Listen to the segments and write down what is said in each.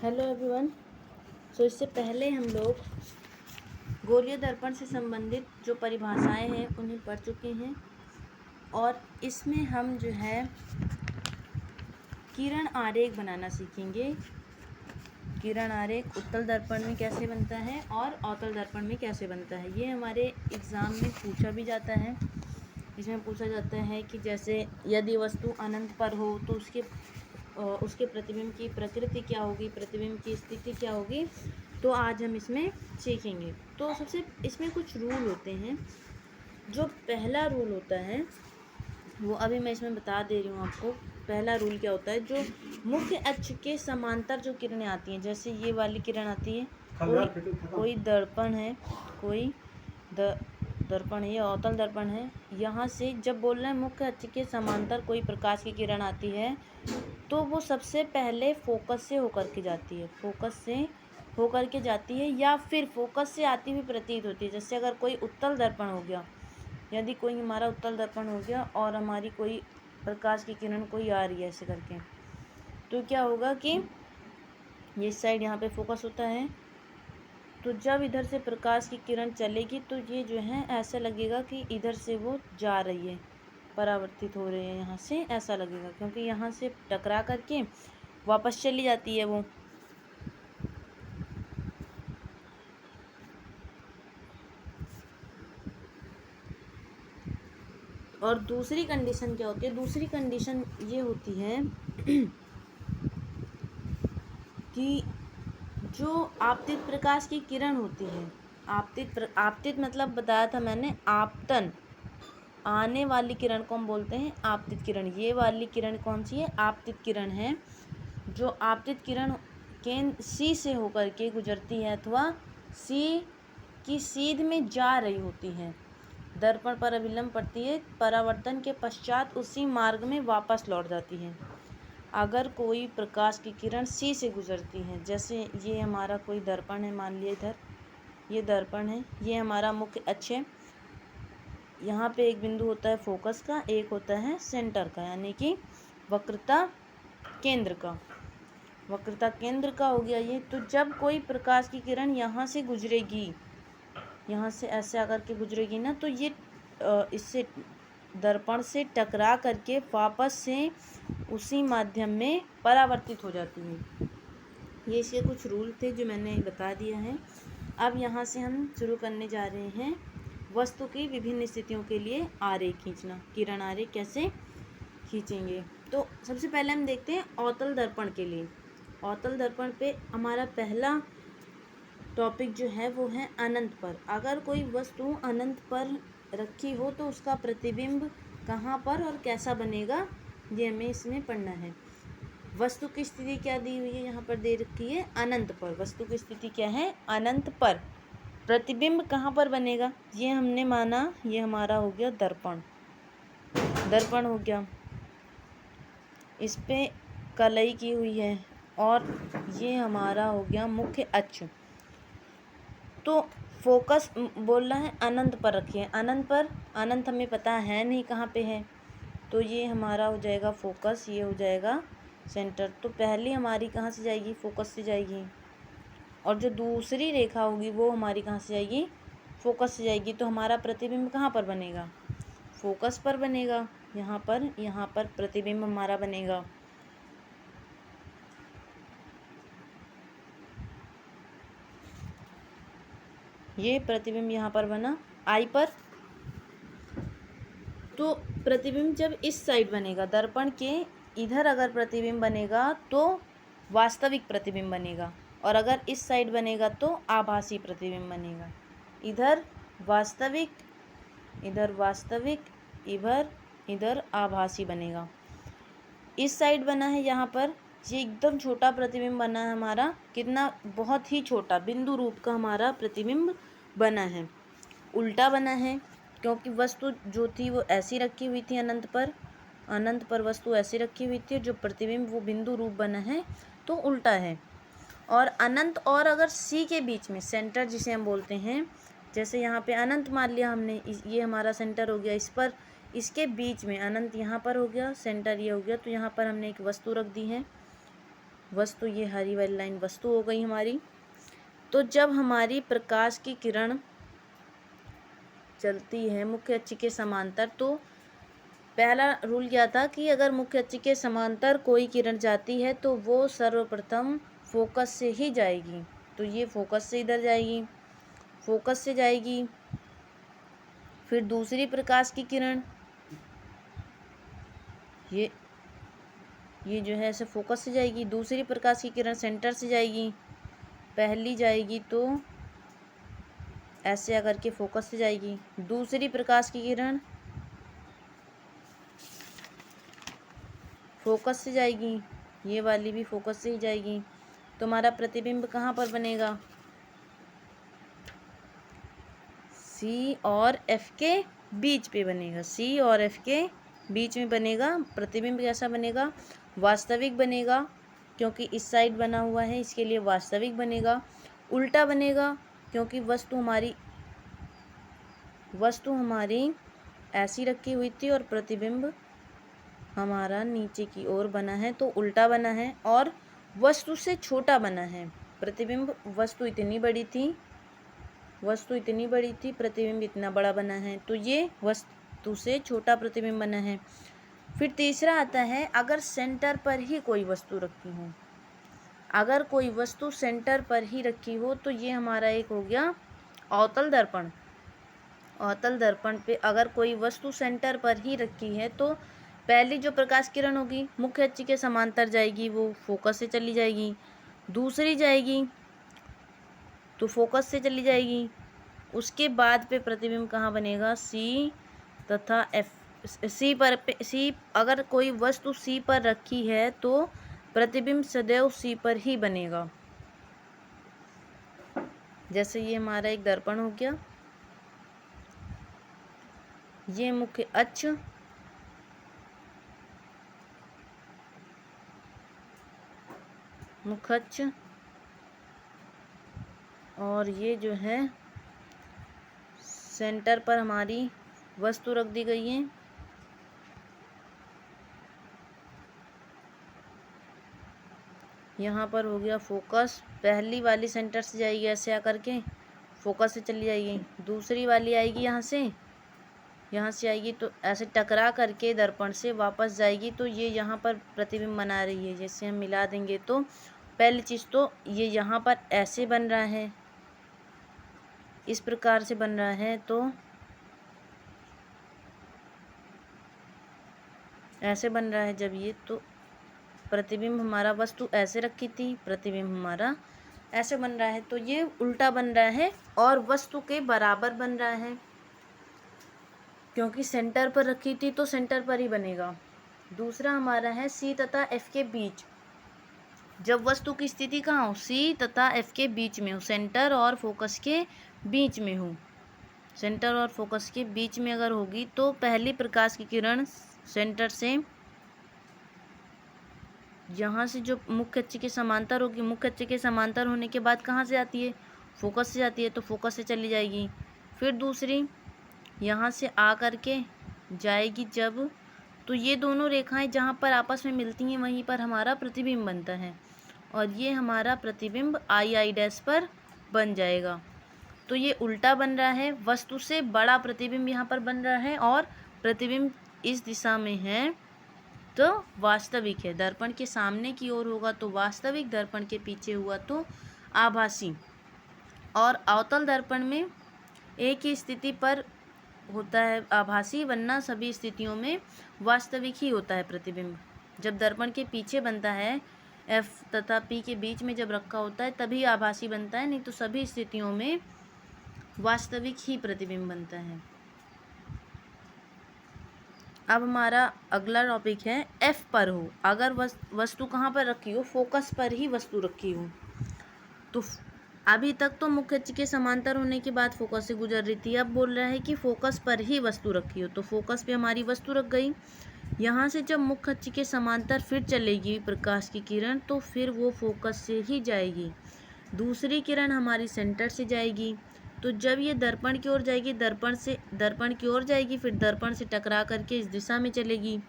Hello everyone. इससे पहले हम लोग गोलीय दर्पण से संबंधित जो परिभाषाएं हैं उन्हें पढ़ चुके हैं और इसमें हम जो है किरण आरेख बनाना सीखेंगे। किरण आरेख उत्तल दर्पण में कैसे बनता है और अवतल दर्पण में कैसे बनता है। ये हमारे एग्ज़ाम में पूछा भी जाता है। इसमें पूछा जाता है कि जैसे यदि वस्तु अनंत पर हो तो उसके प्रतिबिंब की प्रकृति क्या होगी, प्रतिबिंब की स्थिति क्या होगी। तो आज हम इसमें सीखेंगे। तो सबसे इसमें कुछ रूल होते हैं। जो पहला रूल होता है वो अभी मैं इसमें बता दे रही हूँ आपको। पहला रूल क्या होता है, जो मुख्य अक्ष के समांतर जो किरणें आती हैं, जैसे ये वाली किरण आती है, कोई दर्पण है, कोई दर्पण है, ये अवतल दर्पण है। यहाँ से जब बोल रहे हैं मुख्य अक्ष के समांतर कोई प्रकाश की किरण आती है तो वो सबसे पहले फोकस से होकर के जाती है, फोकस से होकर के जाती है या फिर फोकस से आती हुई प्रतीत होती है। जैसे अगर कोई उत्तल दर्पण हो गया, यदि कोई हमारा उत्तल दर्पण हो गया और हमारी कोई प्रकाश की किरण कोई आ रही है ऐसे करके, तो क्या होगा कि ये साइड यहाँ पे फोकस होता है, तो जब इधर से प्रकाश की किरण चलेगी तो ये जो है ऐसा लगेगा कि इधर से वो जा रही है, परावर्तित हो रहे हैं यहाँ से, ऐसा लगेगा, क्योंकि यहाँ से टकरा करके वापस चली जाती है वो। और दूसरी कंडीशन क्या होती है, दूसरी कंडीशन ये होती है कि जो आपतित प्रकाश की किरण होती है, आपतित मतलब बताया था मैंने, आपतन, आने वाली किरण को हम बोलते हैं आपतित किरण। ये वाली किरण कौन सी है, आपतित किरण है। जो आपतित किरण केंद्र सी से होकर के गुजरती है अथवा सी की सीध में जा रही होती है, दर्पण पर अभिलंब पड़ती है, परावर्तन के पश्चात उसी मार्ग में वापस लौट जाती है। अगर कोई प्रकाश की किरण सी से गुजरती है, जैसे ये हमारा कोई दर्पण है, मान लिया इधर ये दर्पण है, ये हमारा मुख्य अक्ष है। यहाँ पे एक बिंदु होता है फोकस का, एक होता है सेंटर का, यानी कि वक्रता केंद्र का। वक्रता केंद्र का हो गया ये। तो जब कोई प्रकाश की किरण यहाँ से गुजरेगी, यहाँ से ऐसे आकर के गुजरेगी ना, तो ये इससे दर्पण से टकरा करके वापस से उसी माध्यम में परावर्तित हो जाती है। ये इसके कुछ रूल थे जो मैंने बता दिया है। अब यहाँ से हम शुरू करने जा रहे हैं वस्तु की विभिन्न स्थितियों के लिए आरेख खींचना, किरण आरेख कैसे खींचेंगे। तो सबसे पहले हम देखते हैं अवतल दर्पण के लिए। अवतल दर्पण पे हमारा पहला टॉपिक जो है वो है अनंत पर। अगर कोई वस्तु अनंत पर रखी हो तो उसका प्रतिबिंब कहाँ पर और कैसा बनेगा, ये हमें इसमें पढ़ना है। वस्तु की स्थिति क्या दी हुई है, यहाँ पर दे रखी है अनंत पर। वस्तु की स्थिति क्या है, अनंत पर। प्रतिबिंब कहाँ पर बनेगा, ये हमने माना ये हमारा हो गया दर्पण, दर्पण हो गया, इस पे कलई की हुई है और ये हमारा हो गया मुख्य अक्ष। तो फोकस बोल रहा है अनंत पर रखिए, अनंत पर, अनंत हमें पता है नहीं कहाँ पे है, तो ये हमारा हो जाएगा फोकस, ये हो जाएगा सेंटर। तो पहली हमारी कहाँ से जाएगी, फोकस से जाएगी, और जो दूसरी रेखा होगी वो हमारी कहाँ से जाएगी, फोकस से जाएगी। तो हमारा प्रतिबिंब कहाँ पर बनेगा, फोकस पर बनेगा। यहाँ पर प्रतिबिंब हमारा बनेगा। ये प्रतिबिंब यहाँ पर बना आई पर। तो प्रतिबिंब जब इस साइड बनेगा, दर्पण के इधर अगर प्रतिबिंब बनेगा तो वास्तविक प्रतिबिंब बनेगा, और अगर इस साइड बनेगा तो आभासी प्रतिबिंब बनेगा। इधर वास्तविक, इधर वास्तविक, इधर आभासी बनेगा। इस साइड बना है यहाँ पर, ये एकदम छोटा प्रतिबिंब बना है हमारा, कितना, बहुत ही छोटा बिंदु रूप का हमारा प्रतिबिंब बना है। उल्टा बना है क्योंकि वस्तु जो थी वो ऐसी रखी हुई थी अनंत पर वस्तु ऐसी रखी हुई थी, जो प्रतिबिंब वो बिंदु रूप बना है तो उल्टा है। और अनंत और अगर सी के बीच में, सेंटर जिसे हम बोलते हैं, जैसे यहाँ पे अनंत मान लिया हमने, ये हमारा सेंटर हो गया, इस पर इसके बीच में अनंत यहाँ पर हो गया, सेंटर ये हो गया, तो यहाँ पर हमने एक वस्तु रख दी है, वस्तु, ये हरी वाली लाइन वस्तु हो गई हमारी। तो जब हमारी प्रकाश की किरण चलती है मुख्य अक्ष के समांतर, तो पहला रूल क्या था कि अगर मुख्य अक्ष के समांतर कोई किरण जाती है तो वो सर्वप्रथम फोकस से ही जाएगी। तो ये फोकस से इधर जाएगी, फोकस से जाएगी। फिर दूसरी प्रकाश की किरण ये जो है ऐसे फोकस से जाएगी। दूसरी प्रकाश की किरण सेंटर से जाएगी, पहली जाएगी तो ऐसे आकर के फोकस से जाएगी। दूसरी प्रकाश की किरण फोकस से जाएगी, ये वाली भी फोकस से ही जाएगी। तो हमारा प्रतिबिंब कहाँ पर बनेगा? सी और एफ के बीच पे बनेगा। सी और एफ के बीच में बनेगा। प्रतिबिंब कैसा बनेगा? वास्तविक बनेगा, क्योंकि इस साइड बना हुआ है, इसके लिए वास्तविक बनेगा। उल्टा बनेगा, क्योंकि वस्तु हमारी ऐसी रखी हुई थी और प्रतिबिंब हमारा नीचे की ओर बना है, तो उल्टा बना है। और वस्तु से छोटा बना है प्रतिबिंब। वस्तु इतनी बड़ी थी, प्रतिबिंब इतना बड़ा बना है, तो ये वस्तु से छोटा प्रतिबिंब बना है। फिर तीसरा आता है, अगर सेंटर पर ही कोई वस्तु रखी हो। अगर कोई वस्तु सेंटर पर ही रखी हो तो ये हमारा एक हो गया अवतल दर्पण। अवतल दर्पण पे अगर कोई वस्तु सेंटर पर ही रखी है तो पहली जो प्रकाश किरण होगी मुख्य अक्ष के समांतर जाएगी, वो फोकस से चली जाएगी। दूसरी जाएगी तो फोकस से चली जाएगी। उसके बाद पे प्रतिबिंब कहाँ बनेगा? सी तथा एफ। सी अगर कोई वस्तु सी पर रखी है तो प्रतिबिंब सदैव सी पर ही बनेगा। जैसे ये हमारा एक दर्पण हो गया, ये मुख्य अक्ष, और ये जो है सेंटर पर हमारी वस्तु रख दी गई है। यहाँ पर हो गया फोकस। पहली वाली सेंटर से जाएगी ऐसे आकर के फोकस से चली जाएगी। दूसरी वाली आएगी यहाँ से आएगी तो ऐसे टकरा करके दर्पण से वापस जाएगी, तो ये यहाँ पर प्रतिबिंब बना रही है। जैसे हम मिला देंगे तो पहली चीज़ तो ये यहाँ पर ऐसे बन रहा है, इस प्रकार से बन रहा है, तो ऐसे बन रहा है जब ये, तो प्रतिबिंब हमारा वस्तु ऐसे रखी थी, प्रतिबिंब हमारा ऐसे बन रहा है, तो ये उल्टा बन रहा है और वस्तु के बराबर बन रहा है, क्योंकि सेंटर पर रखी थी तो सेंटर पर ही बनेगा। दूसरा हमारा है सी तथा एफ के बीच। जब वस्तु की स्थिति कहाँ हो? सी तथा एफ के बीच में हो, सेंटर और फोकस के बीच में हो। सेंटर और फोकस के बीच में अगर होगी तो पहली प्रकाश की किरण सेंटर से यहाँ से जो मुख्य अक्ष के समांतर होगी, मुख्य अक्ष के समांतर होने के बाद कहाँ से आती है? फोकस से जाती है, तो फोकस से चली जाएगी। फिर दूसरी यहाँ से आ करके जाएगी जब, तो ये दोनों रेखाएं जहाँ पर आपस में मिलती हैं वहीं पर हमारा प्रतिबिंब बनता है, और ये हमारा प्रतिबिंब आई डैश पर बन जाएगा। तो ये उल्टा बन रहा है, वस्तु से बड़ा प्रतिबिंब यहाँ पर बन रहा है, और प्रतिबिंब इस दिशा में है तो वास्तविक है। दर्पण के सामने की ओर होगा तो वास्तविक, दर्पण के पीछे हुआ तो आभासी। और अवतल दर्पण में एक ही स्थिति पर होता है आभासी, वरना सभी स्थितियों में वास्तविक ही होता है प्रतिबिंब। जब दर्पण के पीछे बनता है, एफ तथा पी के बीच में जब रखा होता है तभी आभासी बनता है, नहीं तो सभी स्थितियों में वास्तविक ही प्रतिबिंब बनता है। अब हमारा अगला टॉपिक है एफ पर हो। अगर वस्तु कहाँ पर रखी हो? फोकस पर ही वस्तु रखी हो। तो अभी तक तो मुख्य अक्ष के समांतर होने के बाद फोकस से गुजर रही थी, अब बोल रहा है कि फोकस पर ही वस्तु रखी हो। तो फोकस पे हमारी वस्तु रख गई। यहाँ से जब मुख्य अक्ष के समांतर फिर चलेगी प्रकाश की किरण, तो फिर वो फोकस से ही जाएगी। दूसरी किरण हमारी सेंटर से जाएगी, तो जब ये दर्पण की ओर जाएगी, दर्पण की ओर जाएगी, फिर दर्पण से टकरा करके इस दिशा में चलेगी।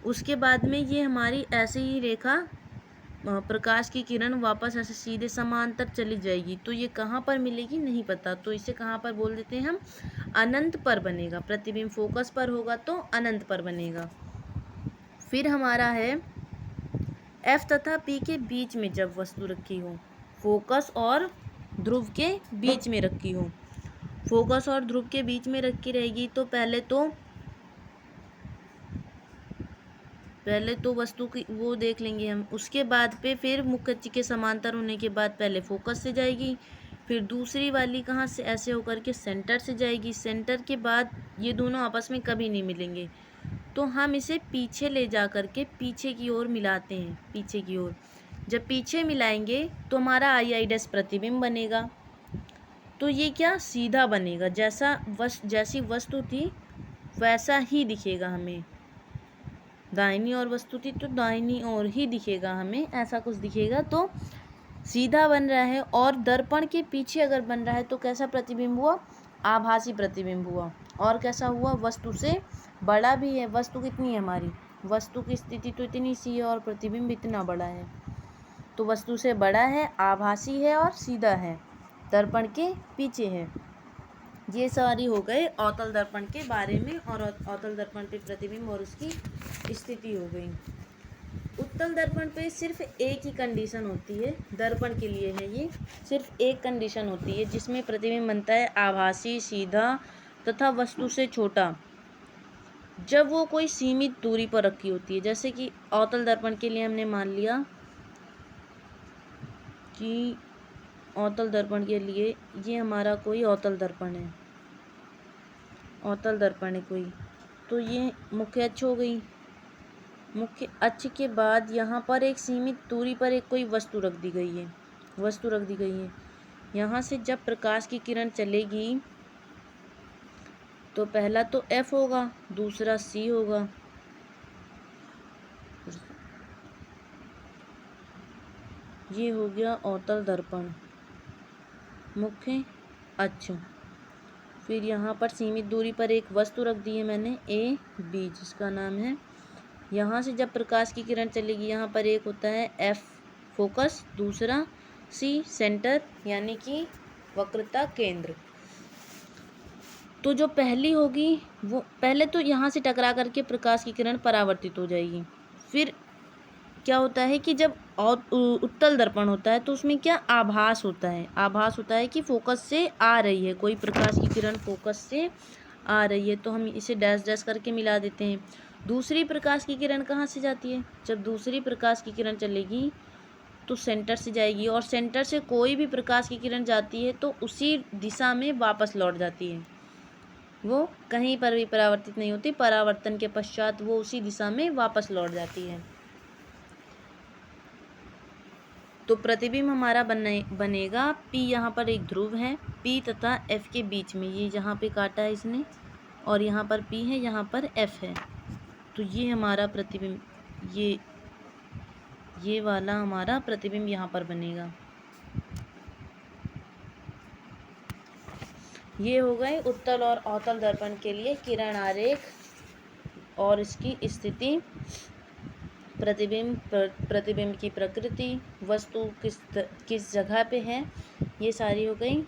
उसके बाद में ये हमारी ऐसे ही रेखा प्रकाश की किरण वापस ऐसे सीधे समांतर चली जाएगी, तो ये कहाँ पर मिलेगी नहीं पता, तो इसे कहाँ पर बोल देते हैं हम, अनंत पर बनेगा। प्रतिबिंब फोकस पर होगा तो अनंत पर बनेगा। फिर हमारा है एफ तथा पी के बीच में जब वस्तु रखी हो, फोकस और ध्रुव के बीच में रखी हो, फोकस और ध्रुव के बीच में रखी रहेगी तो पहले तो वस्तु की वो देख लेंगे हम। उसके बाद पे फिर मुख्य अक्ष के समांतर होने के बाद पहले फोकस से जाएगी, फिर दूसरी वाली कहाँ से, ऐसे होकर के सेंटर से जाएगी। सेंटर के बाद ये दोनों आपस में कभी नहीं मिलेंगे, तो हम इसे पीछे ले जा कर के पीछे की ओर मिलाते हैं, पीछे की ओर। जब पीछे मिलाएंगे तो हमारा आई प्रतिबिंब बनेगा। तो ये क्या सीधा बनेगा, जैसी वस्तु थी वैसा ही दिखेगा हमें। दाहिनी ओर वस्तु थी तो दाहिनी ओर ही दिखेगा हमें, ऐसा कुछ दिखेगा, तो सीधा बन रहा है। और दर्पण के पीछे अगर बन रहा है तो कैसा प्रतिबिंब हुआ, आभासी प्रतिबिंब हुआ। और कैसा हुआ, वस्तु से बड़ा भी है। वस्तु कितनी है हमारी, वस्तु की स्थिति तो इतनी सी है और प्रतिबिंब इतना बड़ा है, तो वस्तु से बड़ा है, आभासी है और सीधा है, दर्पण के पीछे है। ये सारी हो गए अवतल दर्पण के बारे में, और अवतल दर्पण पे प्रतिबिंब और उसकी स्थिति हो गई। उत्तल दर्पण पे सिर्फ एक ही कंडीशन होती है, दर्पण के लिए है ये, सिर्फ एक कंडीशन होती है जिसमें प्रतिबिंब बनता है आभासी, सीधा तथा वस्तु से छोटा, जब वो कोई सीमित दूरी पर रखी होती है। जैसे कि अवतल दर्पण के लिए हमने मान लिया कि अवतल दर्पण के लिए ये हमारा कोई अवतल दर्पण है, अवतल दर्पण है कोई, तो ये मुख्य अक्ष हो गई। मुख्य अक्ष के बाद यहाँ पर एक सीमित दूरी पर एक कोई वस्तु रख दी गई है, वस्तु रख दी गई है। यहाँ से जब प्रकाश की किरण चलेगी तो पहला तो F होगा, दूसरा C होगा, ये हो गया अवतल दर्पण मुख्य अक्ष। फिर यहाँ पर सीमित दूरी पर एक वस्तु रख दी है मैंने A B, जिसका नाम है, यहाँ से जब प्रकाश की किरण चलेगी यहाँ पर एक होता है F फोकस, दूसरा C सेंटर यानी कि वक्रता केंद्र। तो जो पहली होगी वो पहले तो यहाँ से टकरा करके प्रकाश की किरण परावर्तित हो जाएगी। फिर क्या होता है कि जब उत्तल दर्पण होता है तो उसमें क्या आभास होता है, आभास होता है कि फोकस से आ रही है, कोई प्रकाश की किरण फोकस से आ रही है, तो हम इसे डैश डैश करके मिला देते हैं। दूसरी प्रकाश की किरण कहाँ से जाती है, जब दूसरी प्रकाश की किरण चलेगी तो सेंटर से जाएगी, और सेंटर से कोई भी प्रकाश की किरण जाती है तो उसी दिशा में वापस लौट जाती है, वो कहीं पर भी परावर्तित नहीं होती, परावर्तन के पश्चात वो उसी दिशा में वापस लौट जाती है। तो प्रतिबिंब हमारा बनेगा P, यहाँ पर एक ध्रुव है P तथा F के बीच में, ये जहाँ पे काटा है इसने, और यहाँ पर P है, यहाँ पर F है, तो ये हमारा प्रतिबिंब, ये वाला हमारा प्रतिबिंब यहाँ पर बनेगा। ये हो गए उत्तल और अवतल दर्पण के लिए किरण आरेख और इसकी स्थिति, प्रतिबिंब की प्रकृति, वस्तु किस जगह पे है, ये सारी हो गई।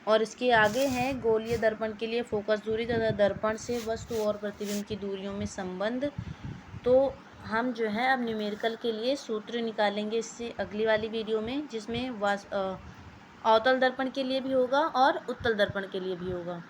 और इसके आगे है गोलीय दर्पण के लिए फोकस दूरी तथा दर्पण से वस्तु और प्रतिबिंब की दूरियों में संबंध। तो हम जो है अब न्यूमेरिकल के लिए सूत्र निकालेंगे इससे अगली वाली वीडियो में, जिसमें अवतल दर्पण के लिए भी होगा और उत्तल दर्पण के लिए भी होगा।